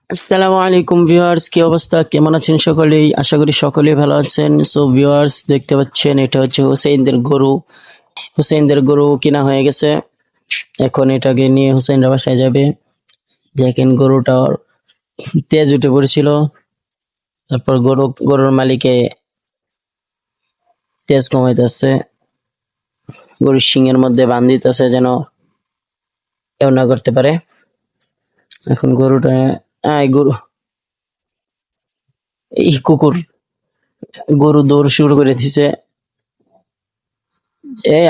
আসসালামু আলাইকুম ভিউয়ার্স, কি অবস্থা, কেমন আছেন সকলেই? আশা করি সকলেই ভালো আছেন। সো ভিউয়ার্স, দেখতে পাচ্ছেন এটা হচ্ছে হুসেইনদের গরু। হুসেইনদের গরু কিনা হয়ে গেছে। এখন এটাকে নিয়ে হুসেইনরা বাসায় যাবে। দেখেন গরুটার তেজ উঠে পড়েছিল। তারপর গরুর মালিকে তেজ কমাইতেছে, গরুর শিংয়ের মধ্যে বান্ধিতেছে যেন কেউ না করতে পারে। এখন গরুটা গরু, এই কুকুর, গরু দৌড় শুরু করে দিছে।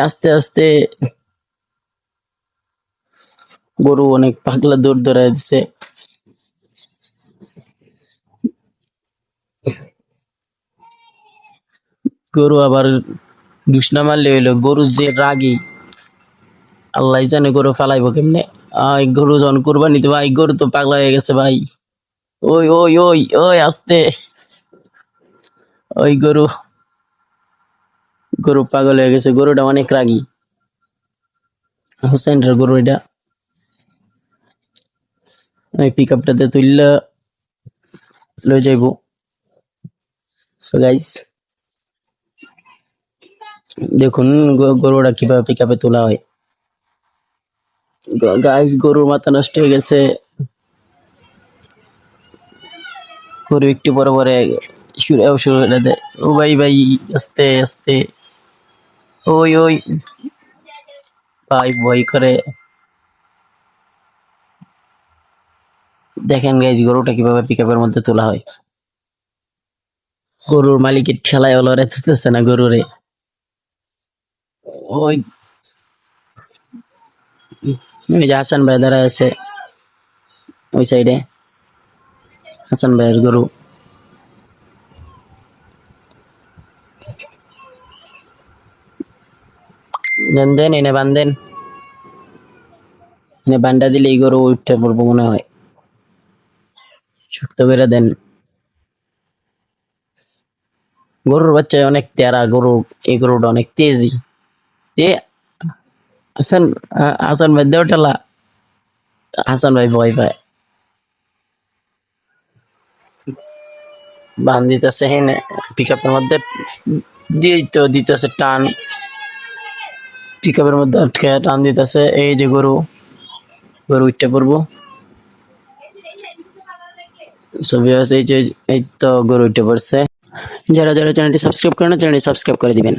আস্তে আস্তে গরু অনেক পাগলা দৌড় দৌড়ায় দিছে। গরু আবার ডুস না মারলে হইলো, গরু যে রাগী আল্লাহ জানে গরু ফালাইবো কেমনে। গরু যখন কুরবানি দিতে, ভাই গরু তো পাগলা হয়ে গেছে ভাই। ওই ওই ওই ওই আস্তে, ওই গরু, গরু পাগল হয়ে গেছে। গরুটা অনেক রাগী, হুসেনের গরু এটা। ওই পিক আপটাতে তুললে লয়ে যাইবো। সো গাইস, দেখুন গরুটা কিভাবে পিক আপে তোলা হয়। গাইস, গরুর মাথা নষ্ট হয়ে গেছে। গরু একটু পরে পরে শুরু করে দেয়। ও ভাই ভাই, আস্তে আস্তে, ওই ওই ভাই ভয় করে। দেখেন গাইস, গরুটা কিভাবে পিক আপের মধ্যে তোলা হয়। গরুর মালিকের ঠেলায় অলরে তুলতেছে না গরুরে। ওই ওই যে হাসান ভাই দাঁড়ায় আছে ওই সাইডে, হাসান ভাইয়ের গরু। দেন দেন, এনে বান্ধেন, এনে বান্ডা দিলে এই গরু উঠতে পড়বো মনে হয়। শক্ত করে দেন। গরুর বাচ্চা অনেক তেরা গরু, এই গরুটা অনেক তেজি। তে হাসান, হাসান ভাই দেও ঠেলা। হাসান ভাই ভয় পায়, বান দিতেছে হেনে পিক আপের মধ্যে, দিতেছে টান, পিক আপের মধ্যে আটকে টান দিতেছে। এই যে গরু, গরু উঠতে পড়বো। ছবি আছে, এই যে এই তো গরু উঠে পড়ছে। যারা যারা চ্যানেলটি সাবস্ক্রাইব করেন, চ্যানেলটি সাবস্ক্রাইব করে দিবেন।